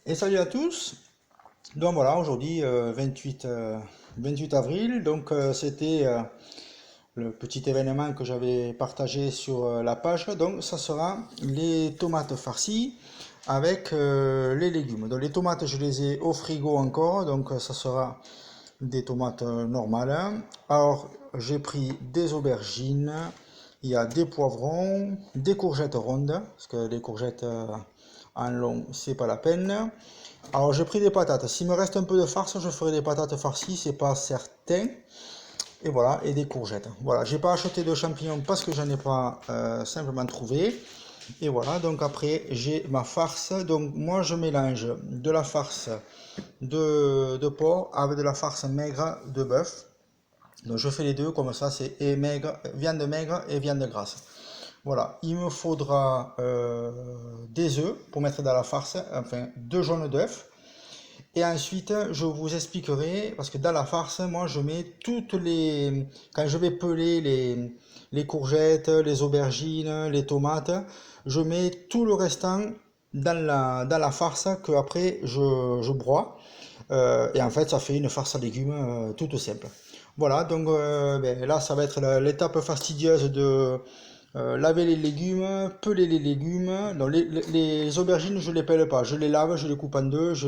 Et salut à tous. Donc voilà, aujourd'hui 28 avril, donc c'était le petit événement que j'avais partagé sur la page. Donc ça sera les tomates farcies avec les légumes. Donc les tomates, je les ai au frigo encore, donc ça sera des tomates normales. Alors j'ai pris des aubergines, il y a des poivrons, des courgettes rondes, parce que les courgettes en long, c'est pas la peine. Alors j'ai pris des patates. S'il me reste un peu de farce, je ferai des patates farcies, c'est pas certain. Et voilà, et des courgettes. Voilà, j'ai pas acheté de champignons parce que j'en ai pas simplement trouvé. Et voilà, donc après j'ai ma farce. Donc moi je mélange de la farce de porc avec de la farce maigre de bœuf. Donc je fais les deux, comme ça c'est viande maigre et viande grasse. Voilà, il me faudra des œufs pour mettre dans la farce, enfin deux jaunes d'œufs. Et ensuite, je vous expliquerai, parce que dans la farce, moi, je mets toutes les... Quand je vais peler les courgettes, les aubergines, les tomates, je mets tout le restant dans la farce que après je broie. Et en fait, ça fait une farce à légumes toute simple. Voilà, donc ben, là, ça va être l'étape fastidieuse de laver les légumes, peler les légumes. Donc, les aubergines, je les pèle pas. Je les lave, je les coupe en deux, je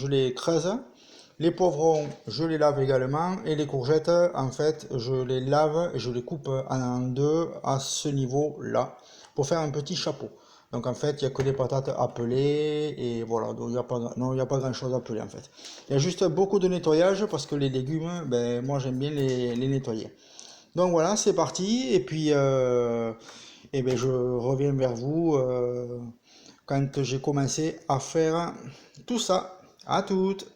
les creuse. Les poivrons, je les lave également. Et les courgettes, en fait, je les lave et je les coupe en deux à ce niveau-là pour faire un petit chapeau. Donc en fait, il n'y a que les patates à peler et voilà, donc il n'y a pas, non, il y a pas grand-chose à peler en fait. Il y a juste beaucoup de nettoyage parce que les légumes, ben, moi j'aime bien les nettoyer. Donc voilà, c'est parti. Et puis, eh ben, je reviens vers vous quand j'ai commencé à faire tout ça. À toutes.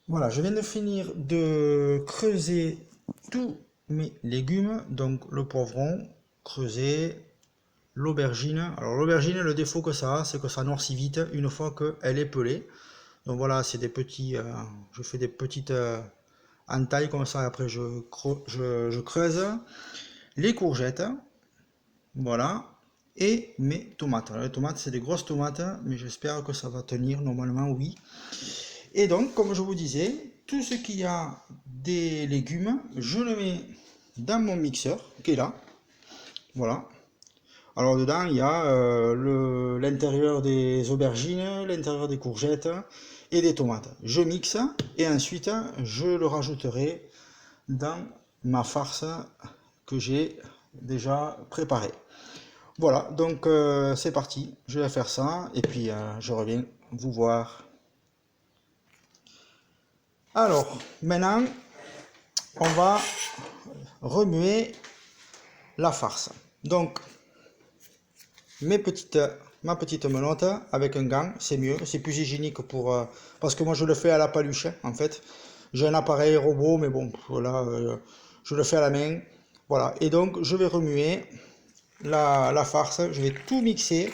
Voilà, je viens de finir de creuser tous mes légumes. Donc le poivron, creusé, l'aubergine. Alors l'aubergine, le défaut que ça a, c'est que ça noircit vite une fois qu'elle est pelée. Donc voilà, c'est des petits, je fais des petites entailles comme ça. Après, je creuse les courgettes. Voilà. Et mes tomates. Alors, les tomates, c'est des grosses tomates, mais j'espère que ça va tenir. Normalement, oui. Et donc, comme je vous disais, tout ce qui a des légumes, je le mets dans mon mixeur, qui est là. Voilà. Alors, dedans, il y a l'intérieur des aubergines, l'intérieur des courgettes et des tomates. Je mixe et ensuite, je le rajouterai dans ma farce que j'ai déjà préparée. Voilà, donc c'est parti, je vais faire ça et puis je reviens vous voir. Alors, maintenant, on va remuer la farce. Donc, ma petite menotte avec un gant, c'est mieux, c'est plus hygiénique parce que moi je le fais à la paluche, en fait. J'ai un appareil robot, mais bon, voilà, je le fais à la main. Voilà, et donc je vais remuer la farce, je vais tout mixer,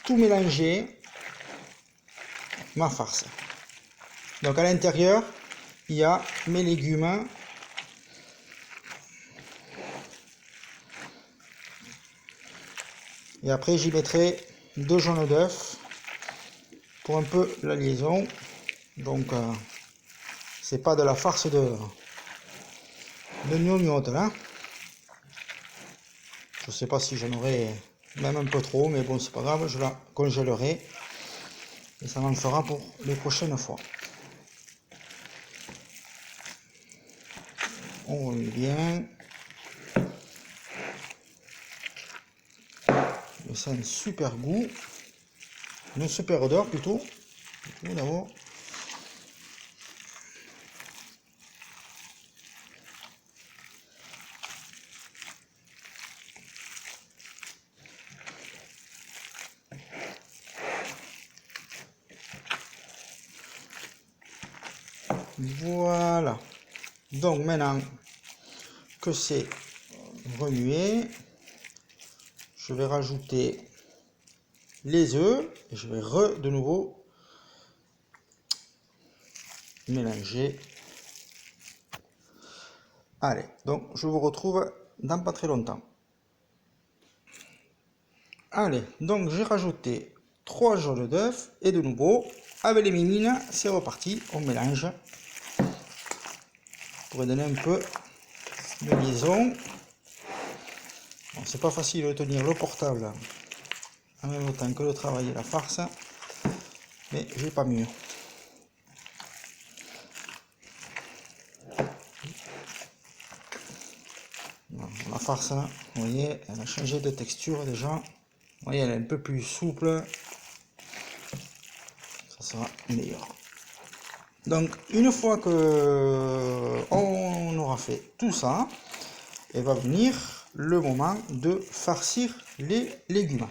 tout mélanger, ma farce. Donc à l'intérieur, il y a mes légumes. Et après, j'y mettrai deux jaunes d'œufs pour un peu la liaison. Donc, c'est pas de la farce de gnognotte là. Je sais pas si j'en aurai même un peu trop, mais bon, c'est pas grave, je la congèlerai. Et ça m'en fera pour les prochaines fois. On remet bien. Et ça a un super goût. Une super odeur plutôt. D'abord. Voilà. Donc maintenant que c'est remué, je vais rajouter les œufs et je vais de nouveau mélanger. Allez, donc je vous retrouve dans pas très longtemps. Allez, donc j'ai rajouté 3 jaunes d'œufs et de nouveau, avec les mimines, c'est reparti, on mélange pour donner un peu de liaison. Bon, c'est pas facile de tenir le portable en même temps que de travailler la farce, mais j'ai pas mieux. La farce, vous voyez, elle a changé de texture déjà. Vous voyez, elle est un peu plus souple. Ça sera meilleur. Donc, une fois que on aura fait tout ça, et va venir le moment de farcir les légumes.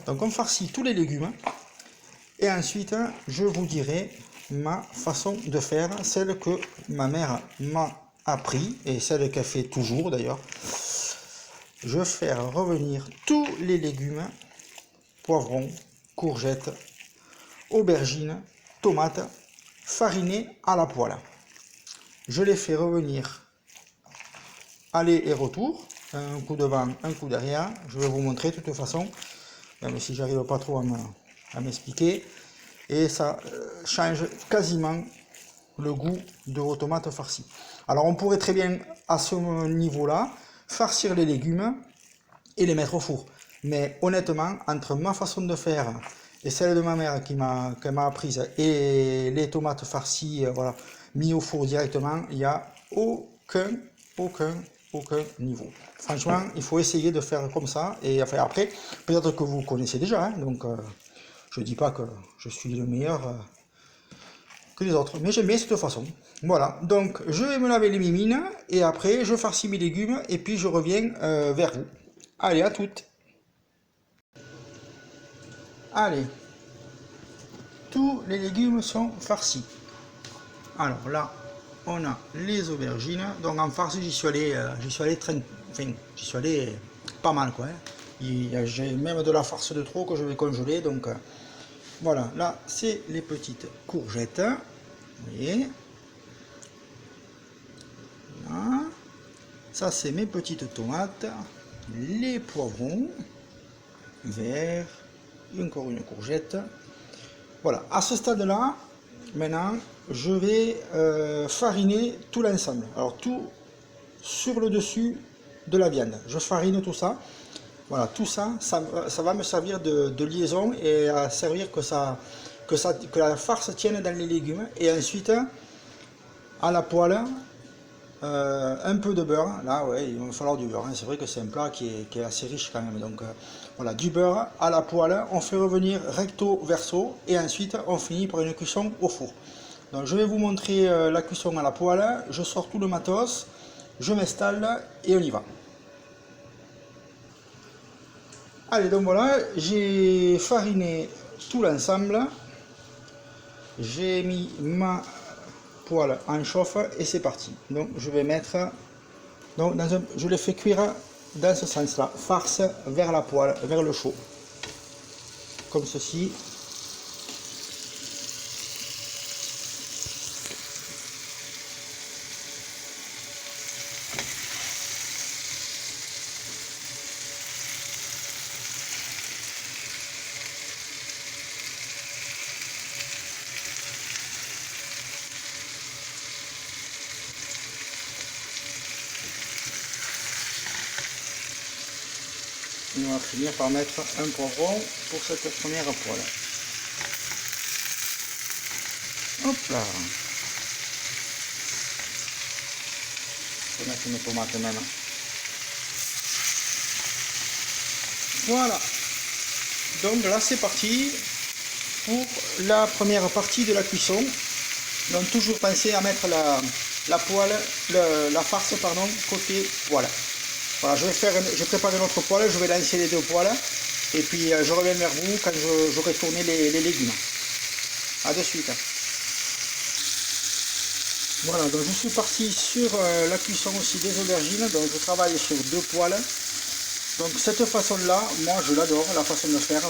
Donc, on farcit tous les légumes. Et ensuite, je vous dirai ma façon de faire, celle que ma mère m'a appris et celle qu'elle fait toujours d'ailleurs. Je vais faire revenir tous les légumes, poivrons, courgettes, aubergines, tomates, farinés à la poêle. Je les fais revenir aller et retour, un coup devant, un coup derrière. Je vais vous montrer de toute façon, même si j'arrive pas trop à m'expliquer. Et ça change quasiment le goût de vos tomates farcies. Alors on pourrait très bien à ce niveau-là farcir les légumes et les mettre au four. Mais honnêtement, entre ma façon de faire et celle de ma mère qui m'a apprise et les tomates farcies voilà, mis au four directement, il n'y a aucun niveau. Franchement, il faut essayer de faire comme ça. Et enfin, après, peut-être que vous connaissez déjà, hein, donc je ne dis pas que je suis le meilleur que les autres, mais j'aime bien cette façon. Voilà, donc je vais me laver les mimines et après je farcis mes légumes et puis je reviens vers vous. Allez, à toutes. Allez, tous les légumes sont farcis. Alors là, on a les aubergines. Donc en farce, j'y suis allé j'y suis allé pas mal quoi. Hein. J'ai même de la farce de trop que je vais congeler. Donc voilà, là c'est les petites courgettes. Vous voyez. Voilà. Ça c'est mes petites tomates, les poivrons verts, encore une courgette. Voilà, à ce stade-là, maintenant, je vais fariner tout l'ensemble. Alors tout sur le dessus de la viande. Je farine tout ça. Voilà, tout ça, ça va me servir de liaison et à servir que la farce tienne dans les légumes. Et ensuite, à la poêle, un peu de beurre. Là, ouais, il va me falloir du beurre. Hein. C'est vrai que c'est un plat qui est assez riche quand même. Donc, voilà, du beurre à la poêle. On fait revenir recto verso et ensuite on finit par une cuisson au four. Donc, je vais vous montrer la cuisson à la poêle. Je sors tout le matos, je m'installe et on y va. Allez, donc voilà, j'ai fariné tout l'ensemble. J'ai mis ma poêle en chauffe et c'est parti. Donc, je vais mettre. Donc je les fais cuire dans ce sens-là, farce vers la poêle, vers le chaud, comme ceci. Et on va finir par mettre un poivron pour cette première poêle. Hop là. Je vais mettre une tomate même. Voilà. Donc là c'est parti pour la première partie de la cuisson. Donc toujours penser à mettre la poêle, la farce pardon, côté poêle. Voilà, je prépare notre poêle, je vais lancer les deux poêles et puis je reviens vers vous quand j'aurai tourné les légumes. A de suite. Voilà, donc je suis parti sur la cuisson aussi des aubergines, donc je travaille sur deux poêles. Donc cette façon-là, moi je l'adore, la façon de faire.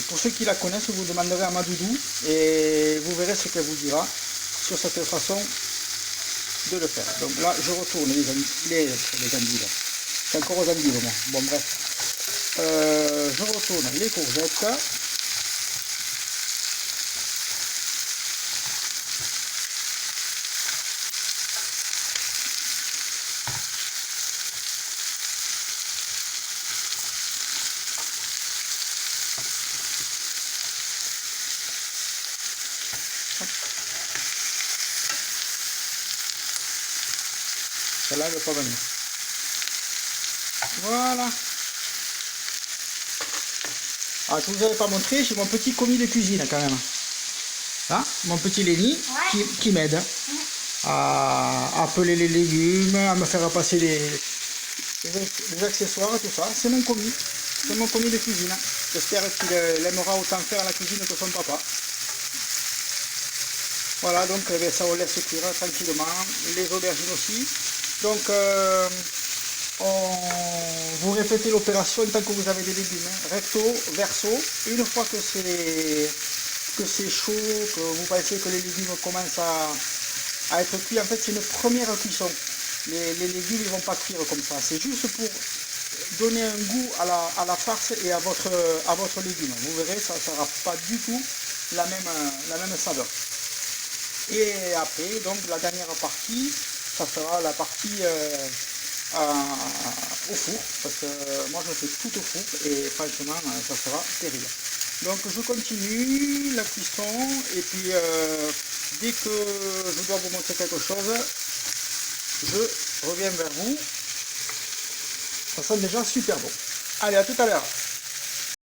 Pour ceux qui la connaissent, vous demanderez à ma doudou et vous verrez ce qu'elle vous dira sur cette façon de le faire. Donc là, je retourne les endives. C'est encore aux endives, moi. Bon, bref. Je retourne les courgettes. Celle-là, elle ne veut pas venir. Voilà. Ah, je ne vous avais pas montré, j'ai mon petit commis de cuisine quand même. Hein, mon petit Lenny qui m'aide à peler les légumes, à me faire passer les accessoires et tout ça. C'est mon commis. C'est mon commis de cuisine. J'espère qu'il aimera autant faire la cuisine que son papa. Voilà, donc ça on laisse cuire tranquillement. Les aubergines aussi. Donc, vous répétez l'opération tant que vous avez des légumes. Recto, verso. Une fois que c'est chaud, que vous pensez que les légumes commencent à être cuits, en fait c'est une première cuisson. Les légumes ne vont pas cuire comme ça. C'est juste pour donner un goût à la farce et à votre légume. Vous verrez, ça ne sera pas du tout la même saveur. Et après, donc la dernière partie, ça sera la partie au four, parce que moi je fais tout au four et franchement ça sera terrible. Donc je continue la cuisson et puis dès que je dois vous montrer quelque chose, je reviens vers vous. Ça sent déjà super bon. Allez, à tout à l'heure.